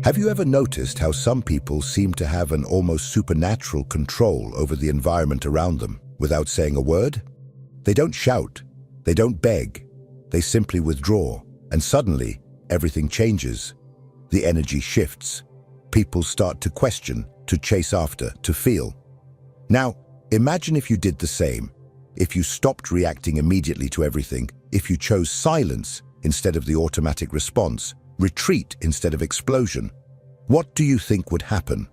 Have you ever noticed how some people seem to have an almost supernatural control over the environment around them without saying a word? They don't shout, they don't beg, they simply withdraw, and suddenly everything changes. The energy shifts. People start to question, to chase after, to feel. Now, imagine if you did the same. If you stopped reacting immediately to everything, if you chose silence instead of the automatic response, retreat instead of explosion, what do you think would happen?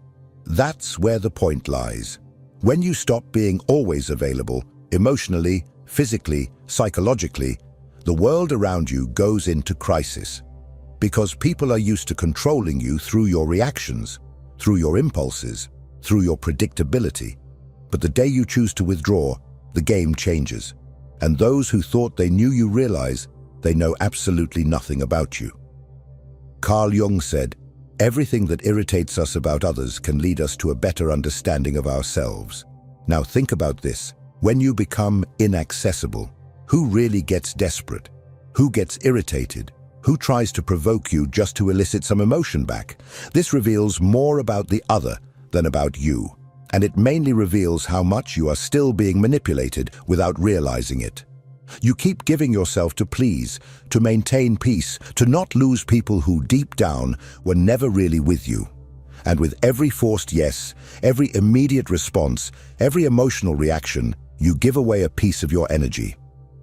That's where the point lies. When you stop being always available, emotionally, physically, psychologically, the world around you goes into crisis. Because people are used to controlling you through your reactions, through your impulses, through your predictability. But the day you choose to withdraw, the game changes. And those who thought they knew you realize they know absolutely nothing about you. Carl Jung said, "Everything that irritates us about others can lead us to a better understanding of ourselves." Now think about this. When you become inaccessible, who really gets desperate? Who gets irritated? Who tries to provoke you just to elicit some emotion back? This reveals more about the other than about you, and it mainly reveals how much you are still being manipulated without realizing it. You keep giving yourself to please, to maintain peace, to not lose people who deep down were never really with you. And with every forced yes, every immediate response, every emotional reaction, you give away a piece of your energy.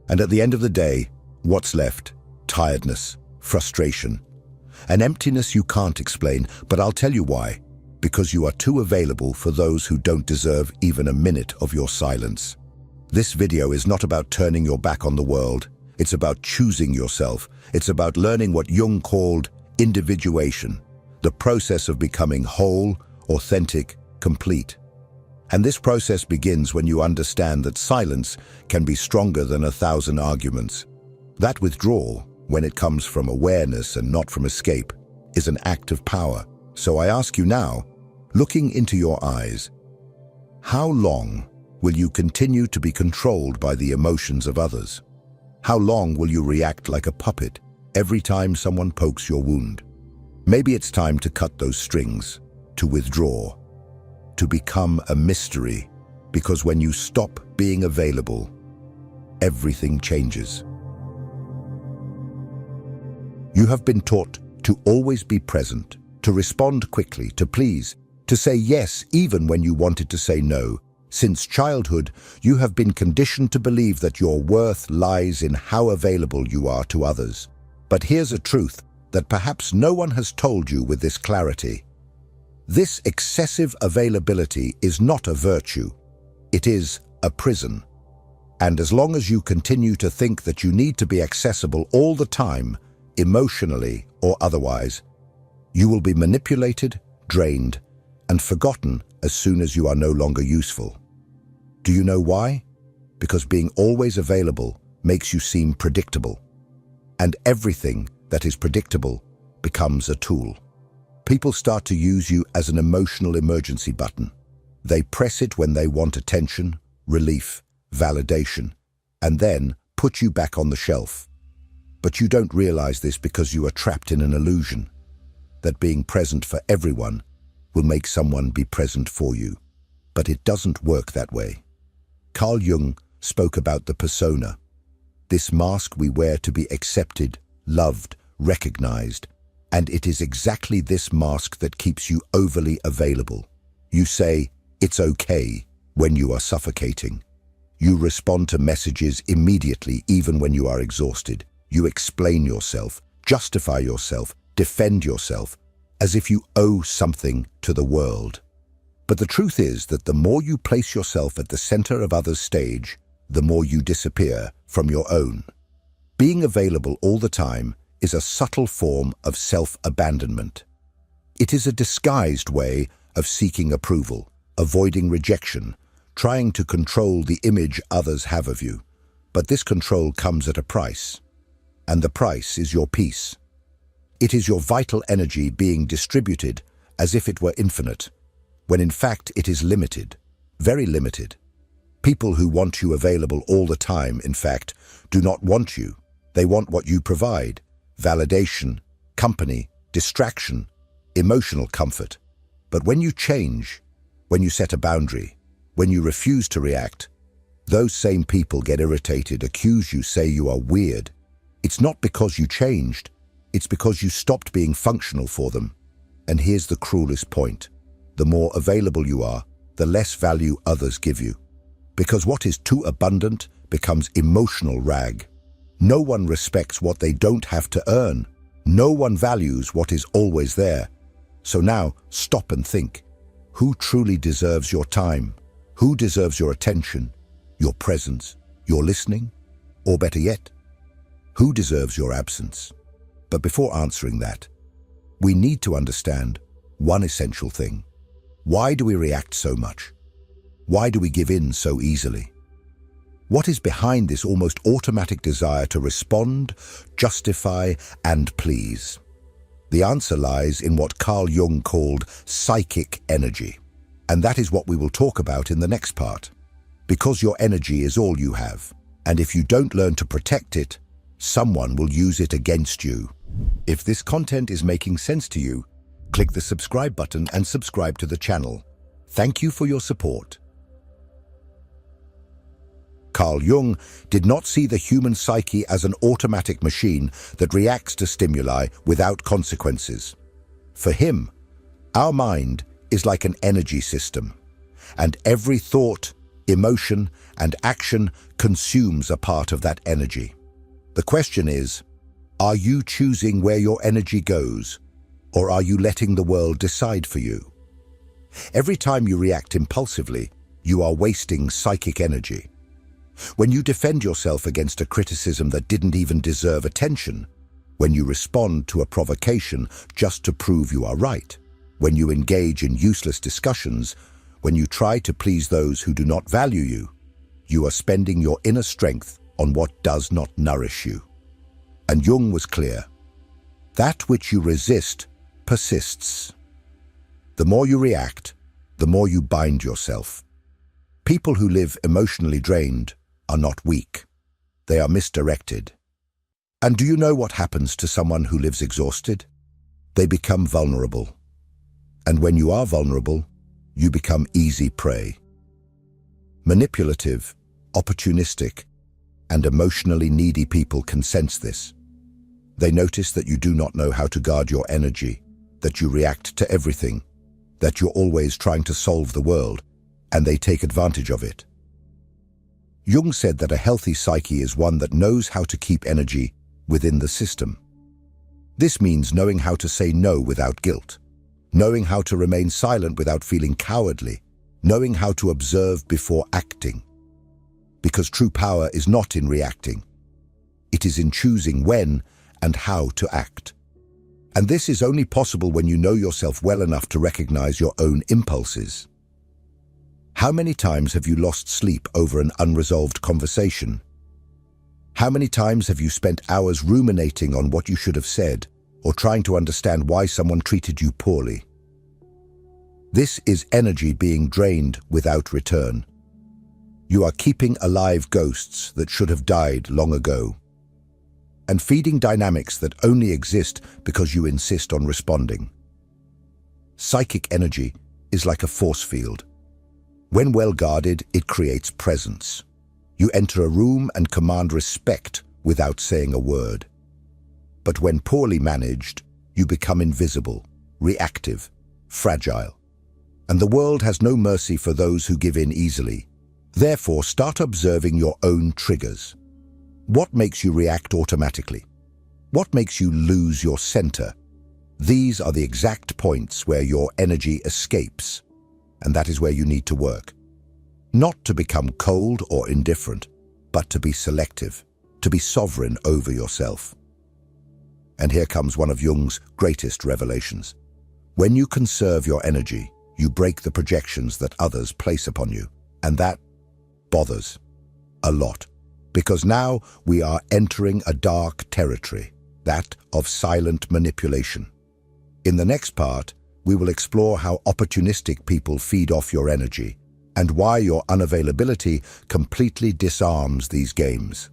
And at the end of the day, what's left? Tiredness, frustration, an emptiness you can't explain, but I'll tell you why. Because you are too available for those who don't deserve even a minute of your silence. This video is not about turning your back on the world. It's about choosing yourself. It's about learning what Jung called individuation, the process of becoming whole, authentic, complete. And this process begins when you understand that silence can be stronger than 1,000 arguments. That withdrawal, when it comes from awareness and not from escape, is an act of power. So I ask you now, looking into your eyes, how long will you continue to be controlled by the emotions of others? How long will you react like a puppet every time someone pokes your wound? Maybe it's time to cut those strings, to withdraw, to become a mystery, because when you stop being available, everything changes. You have been taught to always be present, to respond quickly, to please, to say yes even when you wanted to say no. Since childhood, you have been conditioned to believe that your worth lies in how available you are to others. But here's a truth that perhaps no one has told you with this clarity. This excessive availability is not a virtue. It is a prison. And as long as you continue to think that you need to be accessible all the time, emotionally or otherwise, you will be manipulated, drained, and forgotten as soon as you are no longer useful. Do you know why? Because being always available makes you seem predictable. And everything that is predictable becomes a tool. People start to use you as an emotional emergency button. They press it when they want attention, relief, validation, and then put you back on the shelf. But you don't realize this because you are trapped in an illusion that being present for everyone will make someone be present for you. But it doesn't work that way. Carl Jung spoke about the persona, this mask we wear to be accepted, loved, recognized, and it is exactly this mask that keeps you overly available. You say, "It's okay," when you are suffocating. You respond to messages immediately even when you are exhausted. You explain yourself, justify yourself, defend yourself, as if you owe something to the world. But the truth is that the more you place yourself at the center of others' stage, the more you disappear from your own. Being available all the time is a subtle form of self-abandonment. It is a disguised way of seeking approval, avoiding rejection, trying to control the image others have of you. But this control comes at a price, and the price is your peace. It is your vital energy being distributed as if it were infinite, when in fact it is limited, very limited. People who want you available all the time, in fact, do not want you. They want what you provide: validation, company, distraction, emotional comfort. But when you change, when you set a boundary, when you refuse to react, those same people get irritated, accuse you, say you are weird. It's not because you changed, it's because you stopped being functional for them. And here's the cruelest point: the more available you are, the less value others give you. Because what is too abundant becomes emotional rag. No one respects what they don't have to earn. No one values what is always there. So now, stop and think. Who truly deserves your time? Who deserves your attention, your presence, your listening? Or better yet, who deserves your absence? But before answering that, we need to understand one essential thing. Why do we react so much? Why do we give in so easily? What is behind this almost automatic desire to respond, justify, and please? The answer lies in what Carl Jung called psychic energy. And that is what we will talk about in the next part. Because your energy is all you have, and if you don't learn to protect it, someone will use it against you. If this content is making sense to you, click the subscribe button and subscribe to the channel. Thank you for your support. Carl Jung did not see the human psyche as an automatic machine that reacts to stimuli without consequences. For him, our mind is like an energy system, and every thought, emotion, and action consumes a part of that energy. The question is, are you choosing where your energy goes, or are you letting the world decide for you? Every time you react impulsively, you are wasting psychic energy. When you defend yourself against a criticism that didn't even deserve attention, when you respond to a provocation just to prove you are right, when you engage in useless discussions, when you try to please those who do not value you, you are spending your inner strength on what does not nourish you. And Jung was clear: that which you resist persists. The more you react, the more you bind yourself. People who live emotionally drained are not weak. They are misdirected. And do you know what happens to someone who lives exhausted? They become vulnerable. And when you are vulnerable, you become easy prey. Manipulative, opportunistic, and emotionally needy people can sense this. They notice that you do not know how to guard your energy, that you react to everything, that you're always trying to solve the world, and they take advantage of it. Jung said that a healthy psyche is one that knows how to keep energy within the system. This means knowing how to say no without guilt, knowing how to remain silent without feeling cowardly, knowing how to observe before acting. Because true power is not in reacting. It is in choosing when and how to act. And this is only possible when you know yourself well enough to recognize your own impulses. How many times have you lost sleep over an unresolved conversation? How many times have you spent hours ruminating on what you should have said, or trying to understand why someone treated you poorly? This is energy being drained without return. You are keeping alive ghosts that should have died long ago, and feeding dynamics that only exist because you insist on responding. Psychic energy is like a force field. When well guarded, it creates presence. You enter a room and command respect without saying a word. But when poorly managed, you become invisible, reactive, fragile. And the world has no mercy for those who give in easily. Therefore, start observing your own triggers. What makes you react automatically? What makes you lose your center? These are the exact points where your energy escapes. And that is where you need to work. Not to become cold or indifferent, but to be selective, to be sovereign over yourself. And here comes one of Jung's greatest revelations. When you conserve your energy, you break the projections that others place upon you. And that bothers a lot. Because now we are entering a dark territory, that of silent manipulation. In the next part, we will explore how opportunistic people feed off your energy and why your unavailability completely disarms these games.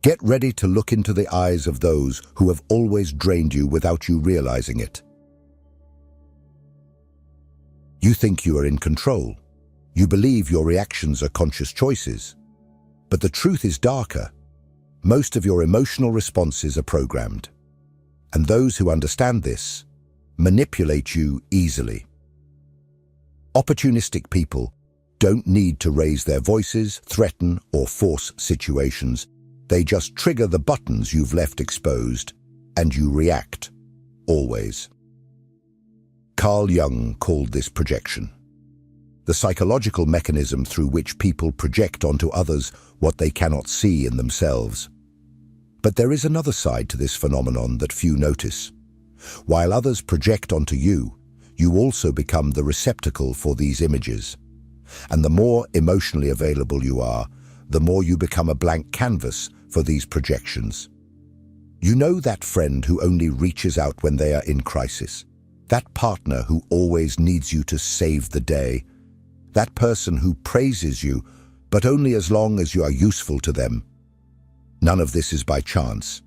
Get ready to look into the eyes of those who have always drained you without you realizing it. You think you are in control. You believe your reactions are conscious choices. But the truth is darker. Most of your emotional responses are programmed. And those who understand this manipulate you easily. Opportunistic people don't need to raise their voices, threaten, or force situations. They just trigger the buttons you've left exposed, and you react, always. Carl Jung called this projection. The psychological mechanism through which people project onto others what they cannot see in themselves. But there is another side to this phenomenon that few notice. While others project onto you, you also become the receptacle for these images. And the more emotionally available you are, the more you become a blank canvas for these projections. You know that friend who only reaches out when they are in crisis. That partner who always needs you to save the day. That person who praises you, but only as long as you are useful to them. None of this is by chance.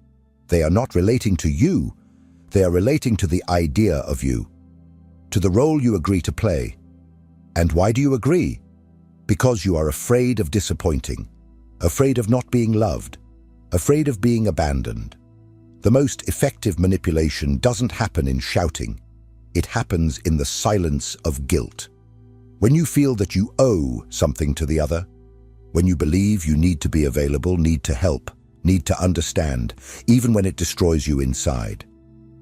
They are not relating to you. They are relating to the idea of you, to the role you agree to play. And why do you agree? Because you are afraid of disappointing, afraid of not being loved, afraid of being abandoned. The most effective manipulation doesn't happen in shouting. It happens in the silence of guilt. When you feel that you owe something to the other, when you believe you need to be available, need to help, need to understand, even when it destroys you inside.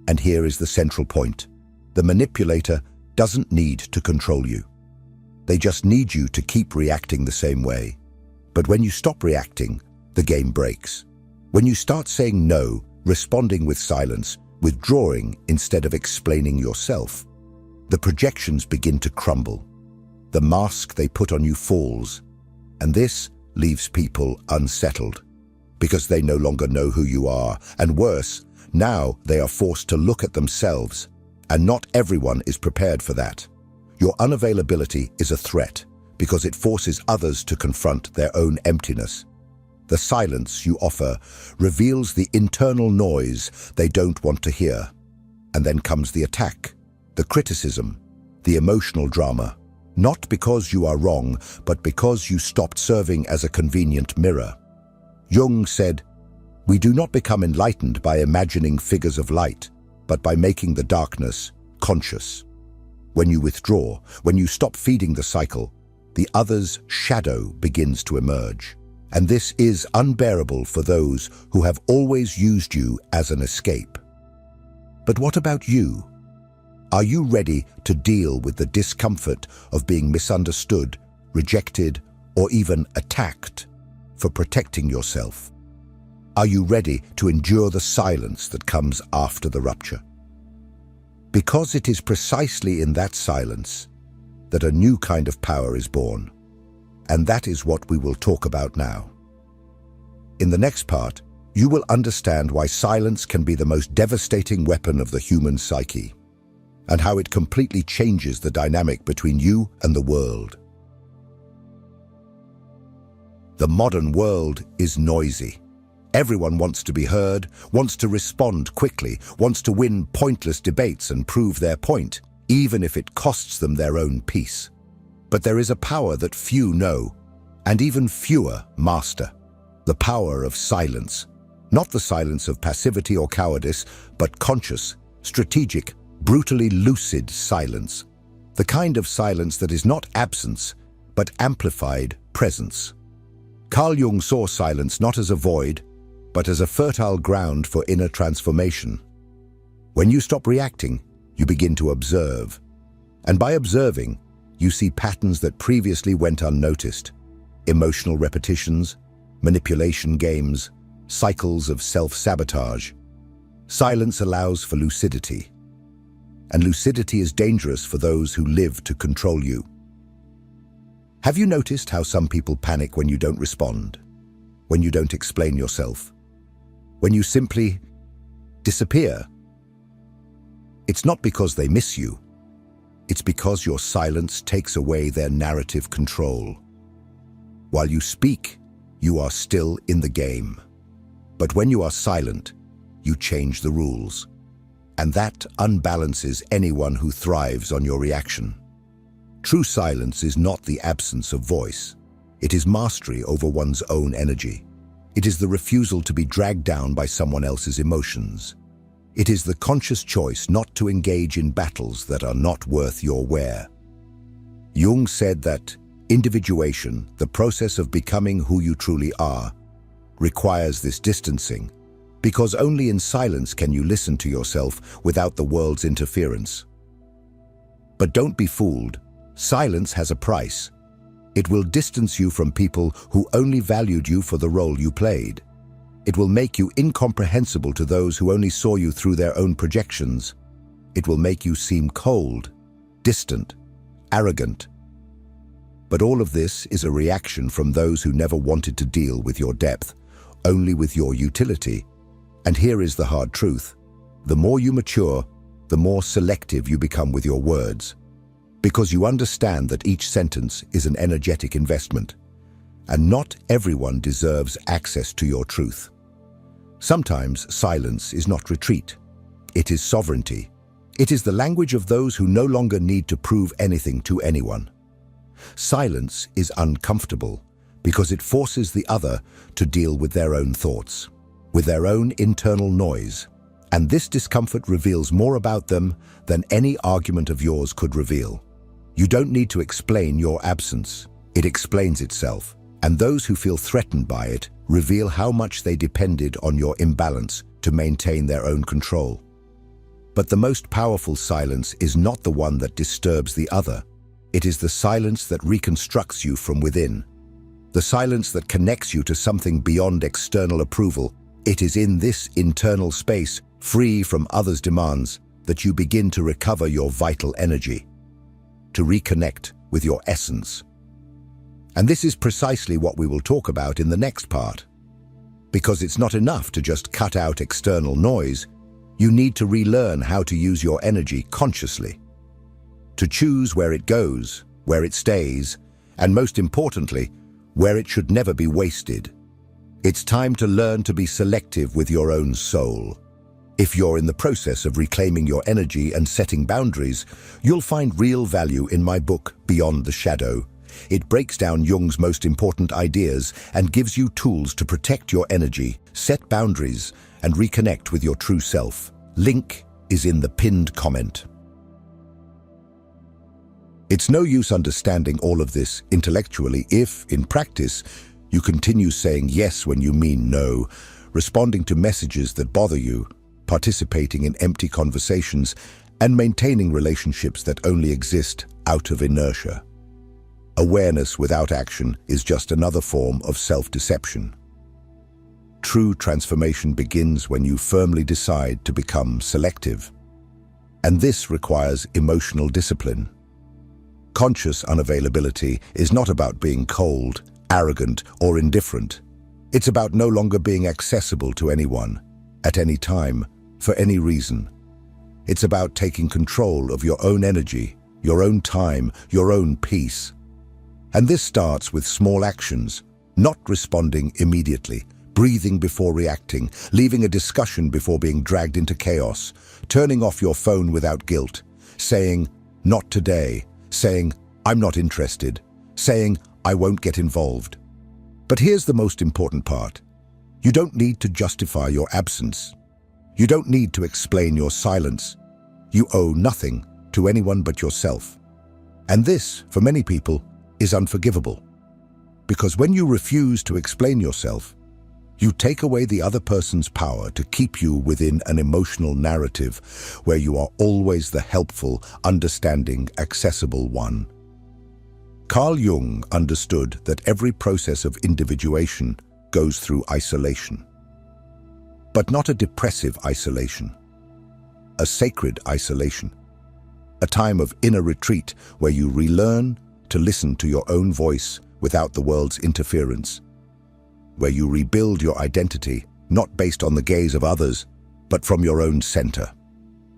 And here is the central point. The manipulator doesn't need to control you. They just need you to keep reacting the same way. But when you stop reacting, the game breaks. When you start saying no, responding with silence, withdrawing instead of explaining yourself, the projections begin to crumble. The mask they put on you falls, and this leaves people unsettled because they no longer know who you are, and worse, now they are forced to look at themselves, and not everyone is prepared for that. Your unavailability is a threat because it forces others to confront their own emptiness. The silence you offer reveals the internal noise they don't want to hear. And then comes the attack, the criticism, the emotional drama. Not because you are wrong, but because you stopped serving as a convenient mirror. Jung said, "We do not become enlightened by imagining figures of light, but by making the darkness conscious." When you withdraw, when you stop feeding the cycle, the other's shadow begins to emerge. And this is unbearable for those who have always used you as an escape. But what about you? Are you ready to deal with the discomfort of being misunderstood, rejected, or even attacked for protecting yourself? Are you ready to endure the silence that comes after the rupture? Because it is precisely in that silence that a new kind of power is born. And that is what we will talk about now. In the next part, you will understand why silence can be the most devastating weapon of the human psyche, and how it completely changes the dynamic between you and the world. The modern world is noisy. Everyone wants to be heard, wants to respond quickly, wants to win pointless debates and prove their point, even if it costs them their own peace. But there is a power that few know, and even fewer master. The power of silence. Not the silence of passivity or cowardice, but conscious, strategic, brutally lucid silence. The kind of silence that is not absence, but amplified presence. Carl Jung saw silence not as a void, but as a fertile ground for inner transformation. When you stop reacting, you begin to observe. And by observing, you see patterns that previously went unnoticed. Emotional repetitions, manipulation games, cycles of self-sabotage. Silence allows for lucidity. And lucidity is dangerous for those who live to control you. Have you noticed how some people panic when you don't respond? When you don't explain yourself? When you simply disappear? It's not because they miss you. It's because your silence takes away their narrative control. While you speak, you are still in the game. But when you are silent, you change the rules. And that unbalances anyone who thrives on your reaction. True silence is not the absence of voice. It is mastery over one's own energy. It is the refusal to be dragged down by someone else's emotions. It is the conscious choice not to engage in battles that are not worth your wear. Jung said that individuation, the process of becoming who you truly are, requires this distancing, because only in silence can you listen to yourself without the world's interference. But don't be fooled. Silence has a price. It will distance you from people who only valued you for the role you played. It will make you incomprehensible to those who only saw you through their own projections. It will make you seem cold, distant, arrogant. But all of this is a reaction from those who never wanted to deal with your depth, only with your utility. And here is the hard truth. The more you mature, the more selective you become with your words, because you understand that each sentence is an energetic investment, and not everyone deserves access to your truth. Sometimes silence is not retreat. It is sovereignty. It is the language of those who no longer need to prove anything to anyone. Silence is uncomfortable because it forces the other to deal with their own thoughts, with their own internal noise. And this discomfort reveals more about them than any argument of yours could reveal. You don't need to explain your absence. It explains itself. And those who feel threatened by it reveal how much they depended on your imbalance to maintain their own control. But the most powerful silence is not the one that disturbs the other. It is the silence that reconstructs you from within. The silence that connects you to something beyond external approval. It is in this internal space, free from others' demands, that you begin to recover your vital energy, to reconnect with your essence. And this is precisely what we will talk about in the next part. Because it's not enough to just cut out external noise, you need to relearn how to use your energy consciously. To choose where it goes, where it stays, and most importantly, where it should never be wasted. It's time to learn to be selective with your own soul. If you're in the process of reclaiming your energy and setting boundaries, you'll find real value in my book, Beyond the Shadow. It breaks down Jung's most important ideas and gives you tools to protect your energy, set boundaries, and reconnect with your true self. Link is in the pinned comment. It's no use understanding all of this intellectually if, in practice, you continue saying yes when you mean no, responding to messages that bother you, participating in empty conversations, and maintaining relationships that only exist out of inertia. Awareness without action is just another form of self-deception. True transformation begins when you firmly decide to become selective. And this requires emotional discipline. Conscious unavailability is not about being cold, arrogant, or indifferent. It's about no longer being accessible to anyone, at any time, for any reason. It's about taking control of your own energy, your own time, your own peace. And this starts with small actions, not responding immediately, breathing before reacting, leaving a discussion before being dragged into chaos, turning off your phone without guilt, saying, "Not today," saying, "I'm not interested," saying, "I won't get involved." But here's the most important part. You don't need to justify your absence. You don't need to explain your silence. You owe nothing to anyone but yourself. And this, for many people, is unforgivable. Because when you refuse to explain yourself, you take away the other person's power to keep you within an emotional narrative where you are always the helpful, understanding, accessible one. Carl Jung understood that every process of individuation goes through isolation. But not a depressive isolation, a sacred isolation, a time of inner retreat where you relearn to listen to your own voice without the world's interference, where you rebuild your identity not based on the gaze of others, but from your own center.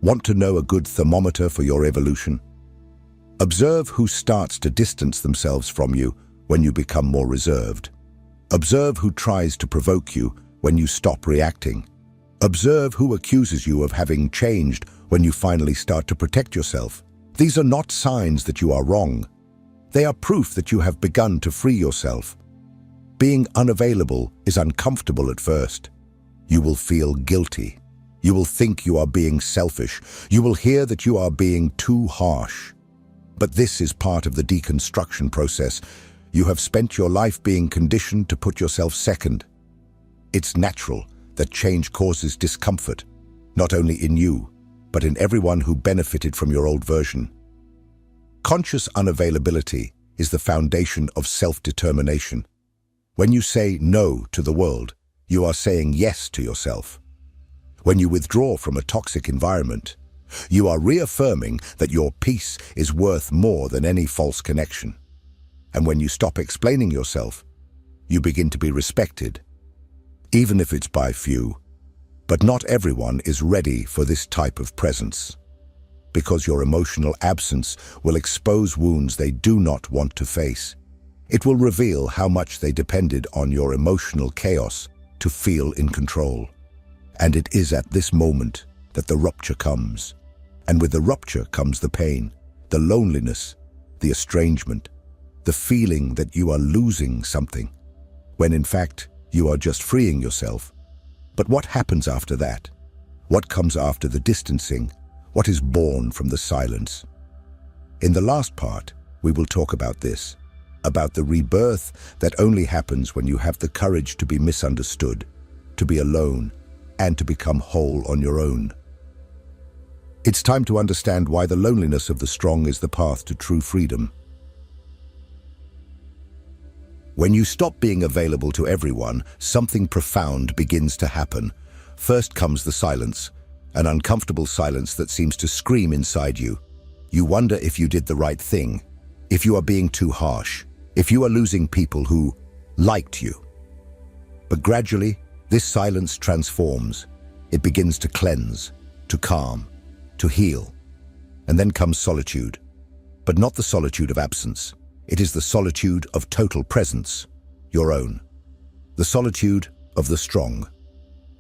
Want to know a good thermometer for your evolution? Observe who starts to distance themselves from you when you become more reserved. Observe who tries to provoke you when you stop reacting. Observe who accuses you of having changed when you finally start to protect yourself. These are not signs that you are wrong. They are proof that you have begun to free yourself. Being unavailable is uncomfortable at first. You will feel guilty. You will think you are being selfish. You will hear that you are being too harsh. But this is part of the deconstruction process. You have spent your life being conditioned to put yourself second. It's natural that change causes discomfort, not only in you, but in everyone who benefited from your old version. Conscious unavailability is the foundation of self-determination. When you say no to the world, you are saying yes to yourself. When you withdraw from a toxic environment, you are reaffirming that your peace is worth more than any false connection. And when you stop explaining yourself, you begin to be respected, even if it's by few. But not everyone is ready for this type of presence, because your emotional absence will expose wounds they do not want to face. It will reveal how much they depended on your emotional chaos to feel in control. And it is at this moment that the rupture comes. And with the rupture comes the pain, the loneliness, the estrangement, the feeling that you are losing something, when in fact you are just freeing yourself. But what happens after that? What comes after the distancing? What is born from the silence? In the last part, we will talk about this, about the rebirth that only happens when you have the courage to be misunderstood, to be alone, and to become whole on your own. It's time to understand why the loneliness of the strong is the path to true freedom. When you stop being available to everyone, something profound begins to happen. First comes the silence, an uncomfortable silence that seems to scream inside you. You wonder if you did the right thing, if you are being too harsh, if you are losing people who liked you. But gradually, this silence transforms. It begins to cleanse, to calm, to heal. And then comes solitude. But not the solitude of absence. It is the solitude of total presence, your own. The solitude of the strong.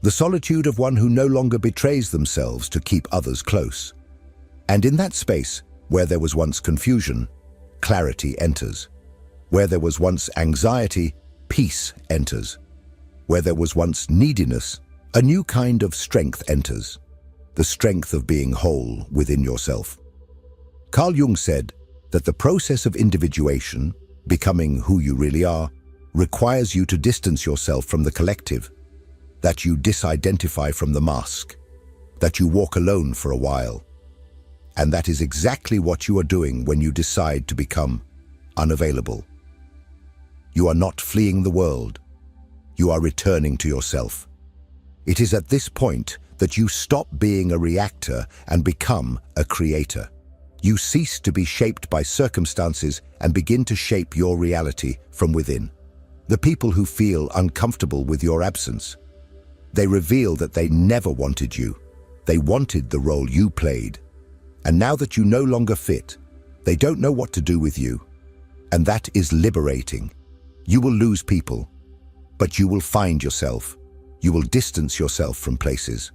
The solitude of one who no longer betrays themselves to keep others close. And in that space, where there was once confusion, clarity enters. Where there was once anxiety, peace enters. Where there was once neediness, a new kind of strength enters. The strength of being whole within yourself. Carl Jung said that the process of individuation, becoming who you really are, requires you to distance yourself from the collective, that you disidentify from the mask, that you walk alone for a while. And that is exactly what you are doing when you decide to become unavailable. You are not fleeing the world. You are returning to yourself. It is at this point that you stop being a reactor and become a creator. You cease to be shaped by circumstances and begin to shape your reality from within. The people who feel uncomfortable with your absence, they reveal that they never wanted you. They wanted the role you played. And now that you no longer fit, they don't know what to do with you. And that is liberating. You will lose people, but you will find yourself. You will distance yourself from places,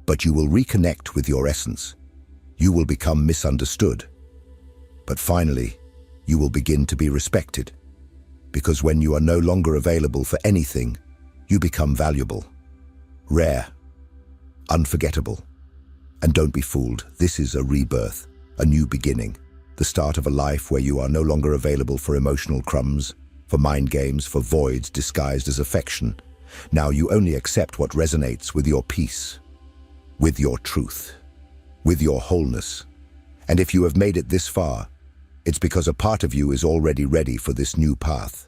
but you will reconnect with your essence. You will become misunderstood. But finally, you will begin to be respected. Because when you are no longer available for anything, you become valuable, rare, unforgettable. And don't be fooled, this is a rebirth, a new beginning, the start of a life where you are no longer available for emotional crumbs, for mind games, for voids disguised as affection. Now you only accept what resonates with your peace, with your truth, with your wholeness. And if you have made it this far, it's because a part of you is already ready for this new path.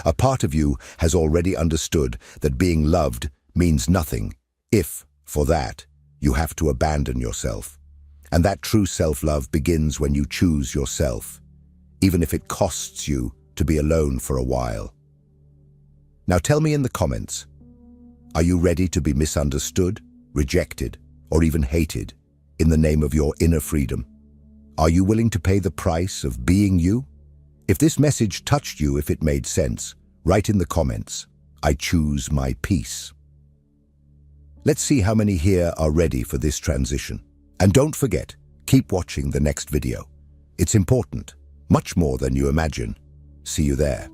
A part of you has already understood that being loved means nothing if, for that, you have to abandon yourself. And that true self-love begins when you choose yourself, even if it costs you to be alone for a while. Now tell me in the comments, are you ready to be misunderstood, rejected, or even hated in the name of your inner freedom? Are you willing to pay the price of being you? If this message touched you, if it made sense, write in the comments, I choose my peace. Let's see how many here are ready for this transition. And don't forget, keep watching the next video. It's important, much more than you imagine. See you there.